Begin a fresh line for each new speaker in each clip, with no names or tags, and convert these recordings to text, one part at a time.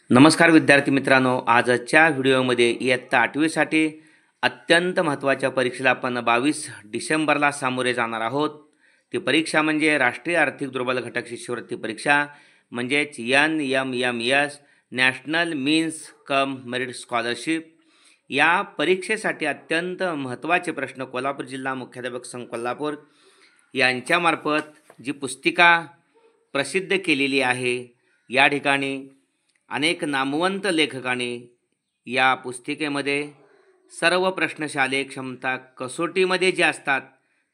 नमस्कार विद्यार्थी मित्रांनो, आजच्या व्हिडिओमध्ये इयत्ता 8वीसाठी अत्यंत महत्त्वाच्या परीक्षेला आपण 22 डिसेंबरला सामोरे जाणार आहोत. ती परीक्षा म्हणजे राष्ट्रीय आर्थिक दुर्बल घटक शिष्यवृत्ती परीक्षा, म्हणजेच NMMS national means cum merit scholarship. या परीक्षेसाठी अत्यंत महत्त्वाचे प्रश्न कोल्हापूर जिल्हा मुख्याध्यापक संघ कोल्हापूर यांच्यामार्फत जी पुस्तिका प्रसिद्ध केलेली आहे, या ठिकाणी अनेक नामवंत लेखकांनी या पुस्तिकेमध्ये सर्व प्रश्न शालेय क्षमता कसोटीमध्ये जे असतात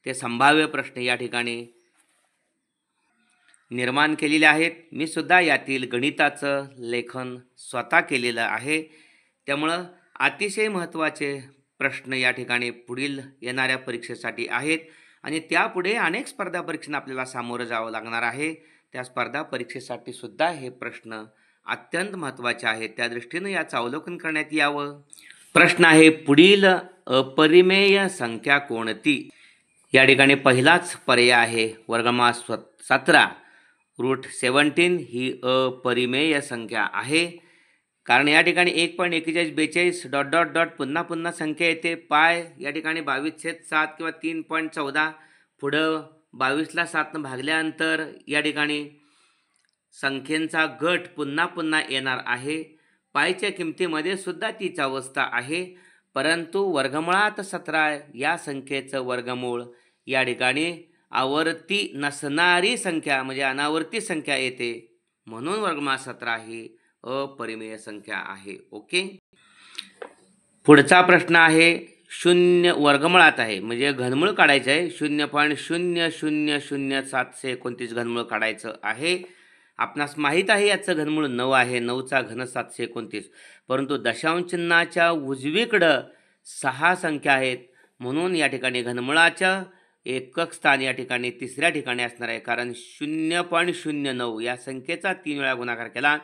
ते संभाव्य प्रश्न या ठिकाणी निर्माण केलेले आहेत. मी सुद्धा यातील गणिताचं लेखन स्वतः केलेलं आहे. त्यामुळं अतिशय महत्त्वाचे प्रश्न या ठिकाणी पुढील येणाऱ्या परीक्षेसाठी आहेत आणि त्यापुढे अनेक स्पर्धा परीक्षांना आपल्याला सामोरं जावं लागणार आहे. त्या स्पर्धा परीक्षेसाठी सुद्धा हे प्रश्न अत्यंत महत्त्वाचे आहेत. त्या दृष्टीनं याचं अवलोकन करण्यात यावं. प्रश्न आहे, पुढील अपरिमेय संख्या कोणती? या ठिकाणी पहिलाच पर्याय आहे वर्गमूळ 17 √17 ही अपरिमेय संख्या आहे. कारण या ठिकाणी 1.4142 पुन्हा पुन्हा संख्या येते. पाय या ठिकाणी 22/7 किंवा 3.14 पुढं 22ला 7 भागल्यानंतर या ठिकाणी संख्येचा गट पुन्हा पुन्हा येणार आहे. पायच्या किमतीमध्ये सुद्धा तीच अवस्था आहे. परंतु वर्गमुळात 17 या संख्येचं वर्गमूळ या ठिकाणी आवर्ती नसणारी संख्या म्हणजे अनावर्ती संख्या येते, म्हणून वर्गमूळ 17 ही अपरिमेय संख्या आहे. ओके. पुढचा प्रश्न आहे, शून्य वर्गमुळात आहे म्हणजे घनमूळ काढायचं आहे. 0.000729 घनमूळ काढायचं आहे. आपणास माहीत आहे याचं घनमूळ 9 आहे. 9चा घन 729. परंतु दशांश चिन्हाच्या उजवीकडं 6 संख्या आहेत, म्हणून या ठिकाणी घनमुळाच्या एकक स्थान या ठिकाणी तिसऱ्या ठिकाणी असणार आहे. कारण 0.09 या संख्येचा 3 वेळा गुणाकार केला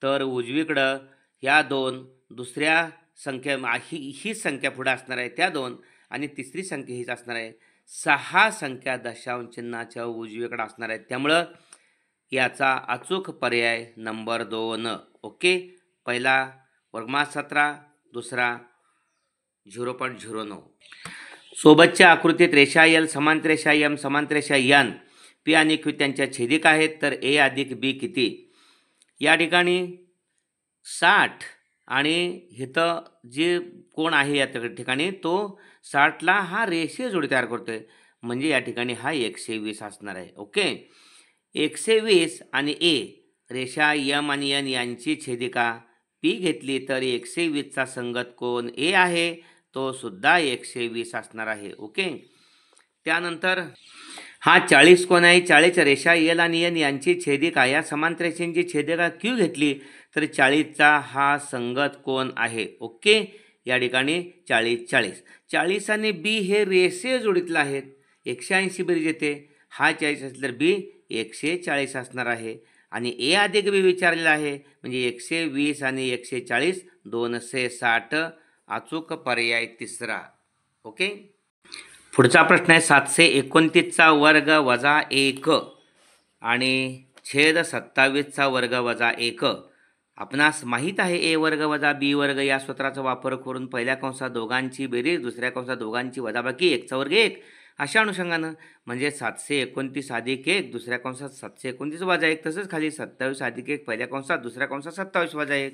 तर उजवीकडं ह्या 2 दुसऱ्या संख्या ही संख्या पुढे असणार आहे, त्या 2 आणि तिसरी संख्या हीच असणार आहे. 6 संख्या दशांश चिन्हाच्या उजवीकडे असणार आहेत. त्यामुळं याचा अचूक पर्याय नंबर 2. ओके. पहिला वर्गमूळ 17, दुसरा 0.09. सोबतच्या आकृतीत रेषा L, समांतर रेषा M, समांतर रेषा N, P आणि Q त्यांच्या छेदिक आहेत. तर A अधिक B किती? या ठिकाणी 60 आणि इथं जे कोण आहे या ठिकाणी तो 60ला हा रेषीय जोडी तयार करतोय, म्हणजे या ठिकाणी हा 120 असणार आहे. ओके. 120 आणि A रेषा M आणि N यांची छेदिका P घेतली तर 120चा संगत कोण A आहे, तो सुद्धा 120 असणार आहे. ओके. त्यानंतर हा 40 कोण आहे. 40 रेषा L आणि N यांची छेदिका या समांतर रेषांची छेदिका Q घेतली तर 40चा हा संगत कोण आहे. ओके. या ठिकाणी 40 आणि B हे रेषीय जोडीतले आहेत. 180 बेरीज येते. हा 40 असला तर B 140 असणार आहे. आणि A अधिक B विचारलेला आहे, म्हणजे 120 आणि 140 260 अचूक पर्याय तिसरा. ओके. पुढचा प्रश्न आहे, 729चा वर्ग वजा 1 आणि छेद 27चा वर्ग वजा 1. आपणास माहीत आहे A वर्ग वजा B वर्ग या सूत्राचा वापर करून पहिल्या कंसात दोघांची बेरीज, दुसऱ्या कंसात दोघांची वजाबाकी, 1चा वर्ग 1 अशा अनुषंगानं, म्हणजे 729 अधिक 1 दुसऱ्या कंसात 729 वजा 1, तसंच खाली 27 अधिक 1 पहिल्या कंसात दुसऱ्या कंसात 27 वजा 1.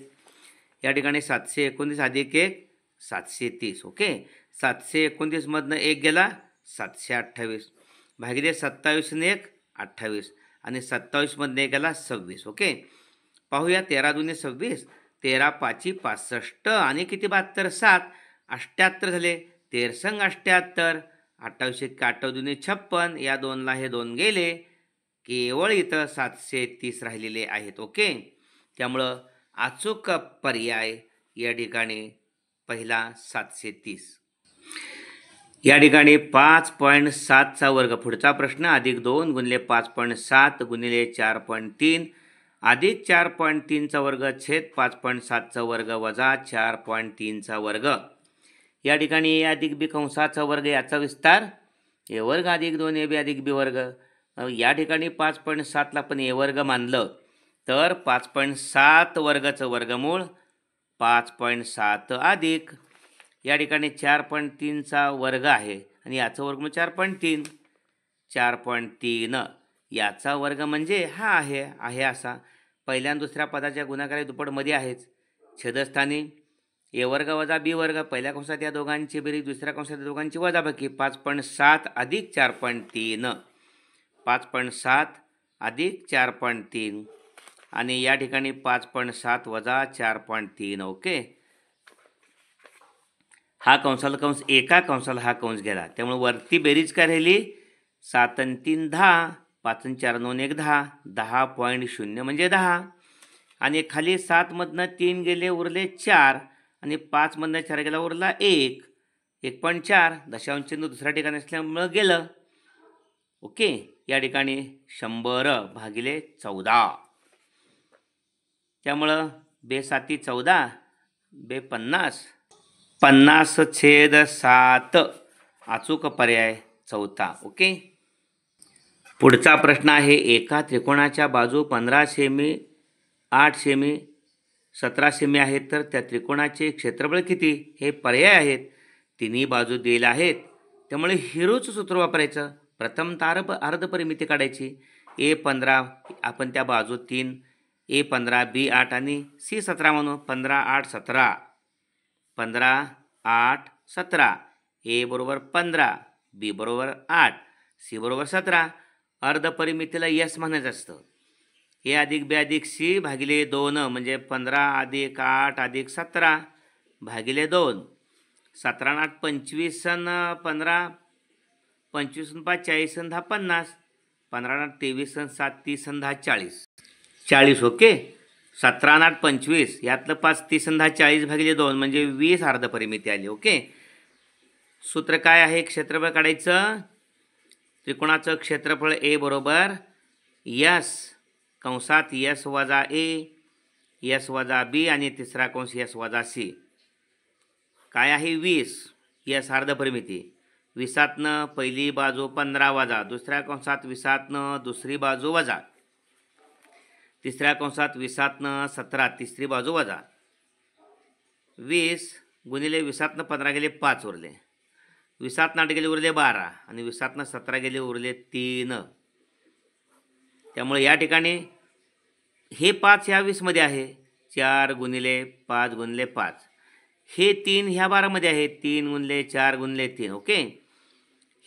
या ठिकाणी 729 अधिक 1 730. ओके. 729 मधनं 1 गेला 728 भागिले 27 ने 1 28 आणि 27 मधनं 1 गेला 26. ओके. पाहूया. 13 दुने 26, 13 पाची 65 आणि किती 72 7 78 झाले. 13 संग 78, 28 8 दुने 56, या 2ला हे 2 गेले, केवळ इथं 730 राहिलेले आहेत. ओके. त्यामुळं अचूक पर्याय या ठिकाणी पहिला 730. या ठिकाणी 5.7चा वर्ग. पुढचा प्रश्न, अधिक 2 गुणिले 5.7 गुणिले 4.3 अधिक 4.3चा वर्ग छेद 5.7चा वर्ग वजा 4.3चा वर्ग. या ठिकाणी A अधिक B कंसाचा वर्ग याचा विस्तार A वर्ग अधिक 2AB अधिक B वर्ग. या ठिकाणी 5.7ला पण A वर्ग मानलं तर 5.7 वर्गाचं वर्गमूळ 5.7 अधिक या ठिकाणी 4.3चा वर्ग आहे आणि याचं वर्गमूळ 4.3 4.3 याचा वर्ग म्हणजे हा आहे असा. पहिल्या आणि दुसऱ्या पदाच्या गुणाकारी दुप्पटमध्ये आहेच. छेदस्थानी ए वर्ग वजा बी वर्ग, पहिल्या कंसात या दोघांची बेरीज, दुसऱ्या कंसात या दोघांची वजाबाकी. 5.7 अधिक 4.3 5.7 अधिक 4.3 आणि या ठिकाणी 5.7 वजा 4.3. ओके, हा कंसाला कंस एका कंसाला हा कंस गेला, त्यामुळे वरती बेरीज काय राहिली 7 आणि 3 10, 5 आणि 4 9 1 10, 10.0 म्हणजे 10 आणि खाली 7 मधनं 3 गेले उरले 4 आणि 5 मधनं 4 गेला उरला 1, 1.4 दशांश चिन्ह दुसऱ्या ठिकाणी असल्यामुळं गेलं. ओके, या ठिकाणी 100 भागिले 14, त्यामुळं बे 7 14 बे 50 50/7 अचूक पर्याय चौथा. ओके, पुढचा प्रश्न आहे एका त्रिकोणाच्या बाजू 15 सेमी 8 सेमी 17 सेमी आहेत, तर त्या त्रिकोणाचे क्षेत्रफळ किती हे पर्याय आहेत. तिन्ही बाजू दिलेल्या आहेत, त्यामुळे हिरोचं सूत्र वापरायचं. प्रथम अर्धपरिमिती काढायची. A15 आपण त्या बाजू 3 A15 B8 आणि C17 म्हणू. 15 8 17 15 8 17 A बरोबर 15 B बरोबर 8 C बरोबर 17. अर्धपरिमितीला यस म्हणायचं असतं. A अधिक B अधिक C भागिले 2 म्हणजे 15 अधिक 8 अधिक 17 भागिले 2. 17 8 25 आणि 15 25 5 40 आणि 10 50 15 8 23 आणि 7 30 आणि 10 40 40. ओके, 17 8 25 यातलं 5 30 आणि 10 40 भागिले 2 म्हणजे 20 अर्धपरिमिती आली. ओके, सूत्र काय आहे क्षेत्रफळ काढायचं. त्रिकोणाचं क्षेत्रफळ A बरोबर यस कंसात यस वजा A यस वजा B आणि तिसरा कंस यस वजा C. काय आहे 20 यस अर्धपरिमिती. 20तनं पहिली बाजू 15 वजा, दुसऱ्या कंसात 20तनं दुसरी बाजू वजा, तिसऱ्या कंसात 20तनं 17 तिसरी बाजू वजा. 20 गुणिले 20तनं 15 गेले 5 उरले, 20तनं 8 गेले उरले 12 आणि 20तनं 17 गेले उरले 3. त्यामुळे या ठिकाणी हे 5 ह्या 20 मध्ये आहे. 4 गुणिले 5 गुणिले 5 हे 3 ह्या 12 मध्ये आहे. 3 गुणिले 4 गुणिले 3. ओके,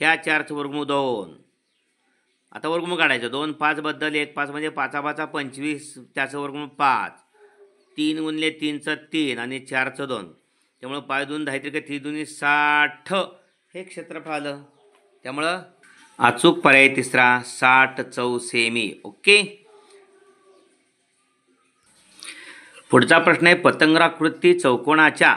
ह्या 4चं वर्गमूळ 2. आता वर्गमूळ काढायचं. 2 5 बद्दल 1 5 म्हणजे 5 5 25 त्याचं वर्गमूळ 5. 3 गुणिले 3चं 3 आणि 4चं 2, त्यामुळं 5 2 10 3 3 2 60 हे क्षेत्रफळ आलं. त्यामुळं अचूक पर्याय तिसरा 60 चौसेमी. ओके, पुढचा प्रश्न आहे पतंगाकृती चौकोनाच्या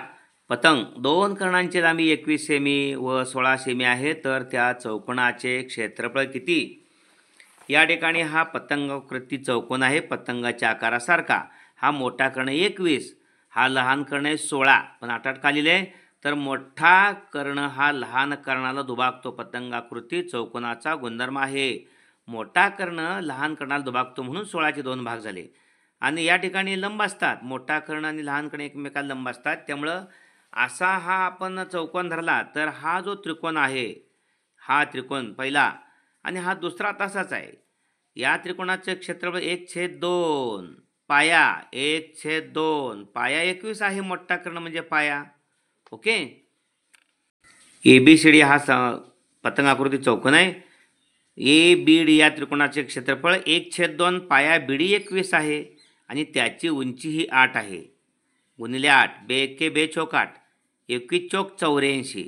पतंग 2 कर्णांची लांबी 21 सेमी व 16 सेमी आहे, तर त्या चौकोनाचे क्षेत्रफळ किती. या ठिकाणी हा पतंगाकृती चौकोन आहे पतंगाच्या आकारासारखा. हा मोठा कर्ण 21, हा लहान कर्ण आहे 16. पण 8 8 का लिहिले तर मोठा कर्ण हा लहान कर्णाला दुभागतो. पतंगाकृती चौकोनाचा गुणधर्म आहे. मोठा कर्ण लहान कर्णाला दुभागतो म्हणून 16चे 2 भाग झाले. आणि या ठिकाणी लंब असतात. मोठा कर्ण आणि लहान कर्ण एकमेकाला लंब असतात. त्यामुळं असा हा आपण चौकोन धरला तर हा जो त्रिकोण आहे हा त्रिकोण पहिला आणि हा दुसरा तसाच आहे. या त्रिकोणाचे क्षेत्रफळ 1/2 पाया 1/2 पाया 21 आहे. मोठा कर्ण म्हणजे पाया. ओके, ABCD हा पतंगाकृती चौकोन आहे. ABD या त्रिकोणाचे क्षेत्रफळ 1/2 पाया BD 21 आहे आणि त्याची उंची ही 8 आहे. गुणिले 8 बे बे चौक 8 21 चौक 84.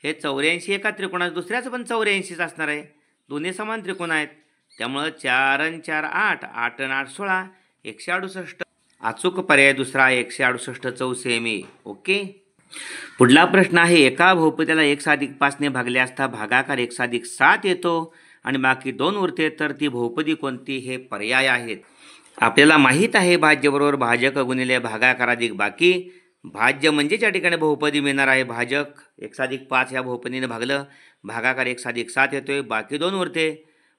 हे 84 एका त्रिकोणात दुसऱ्याचं पण 84च असणार आहे. दोन्ही समान त्रिकोण आहेत. त्यामुळं 4 आणि 4 8 8 आणि 8 16 168. अचूक पर्याय दुसरा 168 चौसेमी. ओके, पुढला प्रश्न आहे एका बहुपदीला x+5 ने भागले असता भागाकार x+7 येतो आणि बाकी 2 उरते, तर ती बहुपदी कोणती हे पर्याय आहेत. आपल्याला माहीत आहे भाज्य बरोबर भाजक गुणिले भागाकार अधिक बाकी. भाज्य म्हणजे या ठिकाणी बहुपदी मिळणार आहे. भाजक x+5 ह्या बहुपदीने भागलं, भागाकार x+7 येतोय, बाकी 2 उरते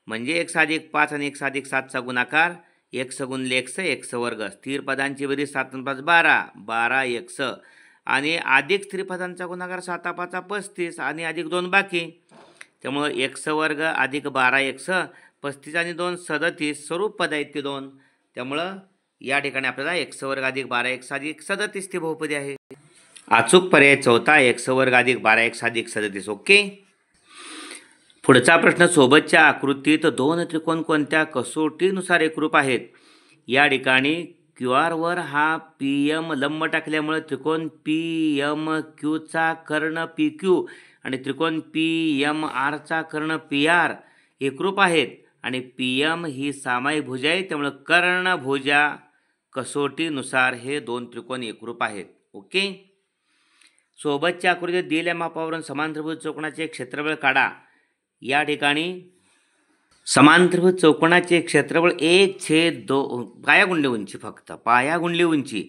म्हणजे x+5 आणि x+7चा गुणाकार एक्स गुणिले एक्स एक्स वर्ग, स्थिर पदांची बेरीज 7 आणि 5 12, 12 एक्स आणि अधिक स्थिर पदांचा गुणाकार 7 5 35 आणि अधिक 2 बाकी, त्यामुळं एक्स वर्ग अधिक 12 एक्स 35 आणि 2 37 स्वरूप पद आहेत ते 2, त्यामुळं या ठिकाणी आपल्याला एक्स वर्ग अधिक 12 एक्स अधिक 37 ती बहुपदी आहे. अचूक पर्याय चौथा एक्स वर्ग अधिक 12 एक्स अधिक 37. ओके. पुढचा प्रश्न, सोबतच्या आकृतीत दोन त्रिकोण कोणत्या कसोटीनुसार एकरूप आहेत? या ठिकाणी क्यू आरवर हा पी एम लंब टाकल्यामुळे त्रिकोण पी एम क्यूचा कर्ण पी क्यू आणि त्रिकोण पी एम आरचा कर्ण पी आर एकरूप आहेत आणि पी एम ही सामायिक भुजा आहे, त्यामुळे कर्णभुजा कसोटीनुसार हे दोन त्रिकोण एकरूप आहेत. ओके. सोबतच्या आकृतीत दिलेल्या मापावरून समांतरभुज चौकोनाचे क्षेत्रफळ काढा. या ठिकाणी समांतरभुज चौकोनाचे क्षेत्रफळ 1/2 पाया गुणिले उंची, फक्त पाया गुणिले उंची.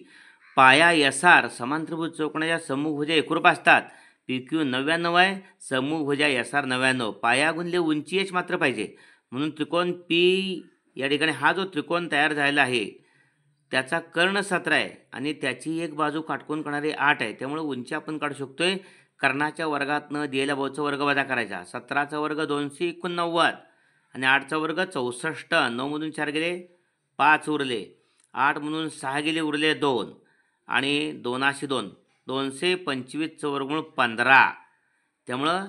पाया एस आर समांतरभुज चौकोनाच्या समभुजा एकरूप असतात. पी क्यू 99 आहे, समभुजा एस आर 99. पाया गुणिले उंची एच मात्र पाहिजे, म्हणून त्रिकोण पी या ठिकाणी हा जो त्रिकोण तयार झालेला आहे त्याचा कर्ण 17 आहे आणि त्याची एक बाजू काटकोन करणारी 8 आहे, त्यामुळे उंची आपण काढू शकतोय. कर्णाच्या वर्गात न दिलेल्या बाजूचा वर्ग वजा करायचा. 17चा वर्ग 289 आणि 8चा वर्ग 64. 9 मधून 4 गेले 5 उरले, 8 म्हणून 6 गेले उरले 2 आणि 2/2 225चं वर्गमूळ 15. त्यामुळं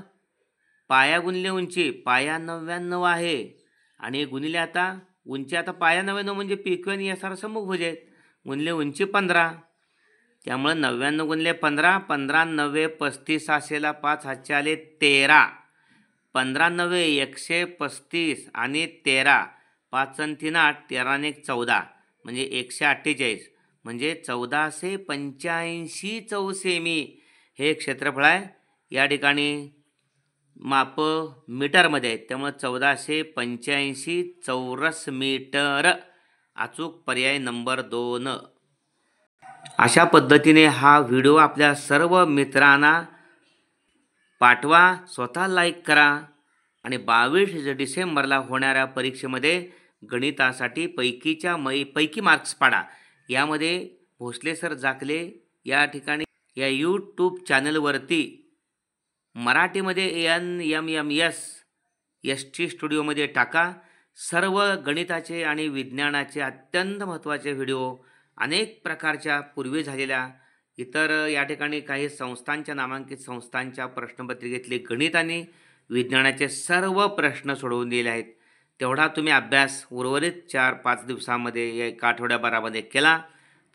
पाया गुणिले उंची, पाया 99 आहे आणि गुणिले आता उंची, आता पाया 99 म्हणजे पी क्यू आणि एस आर समभुज आहेत, गुणिले उंची 15. त्यामुळे 99 गुणिले 15, 15 9 35 असेला 5 हातचे आले 13. 15 9 135 आणि 13, 5 आणि 3 8, 13 आणि 1 14 म्हणजे 148 म्हणजे 1485 चौसेमी हे क्षेत्रफळ आहे. या ठिकाणी माप मीटरमध्ये आहेत, त्यामुळे 1485 चौरस मीटर. अचूक पर्याय नंबर 2. अशा पद्धतीने हा व्हिडिओ आपल्या सर्व मित्रांना पाठवा, स्वतः लाईक करा आणि 22 डिसेंबरला होणाऱ्या परीक्षेमध्ये गणितासाठी पैकी मार्क्स पाडा. यामध्ये भोसले सर जाकले या ठिकाणी या यूट्यूब चॅनलवरती मराठीमध्ये NMMS ST स्टुडिओमध्ये टाका. सर्व गणिताचे आणि विज्ञानाचे अत्यंत महत्त्वाचे व्हिडिओ, अनेक प्रकारच्या पूर्वी झालेल्या इतर या ठिकाणी काही संस्थांच्या नामांकित संस्थांच्या प्रश्नपत्रिकेतले गणित आणि विज्ञानाचे सर्व प्रश्न सोडवून दिले आहेत. तेवढा तुम्ही अभ्यास उर्वरित 4-5 दिवसामध्ये या एका आठवड्याभरामध्ये केला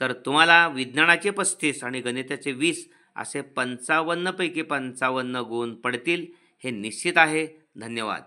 तर तुम्हाला विज्ञानाचे 35 आणि गणिताचे 20 असे 55 पैकी 55 गुण पडतील, हे निश्चित आहे. धन्यवाद.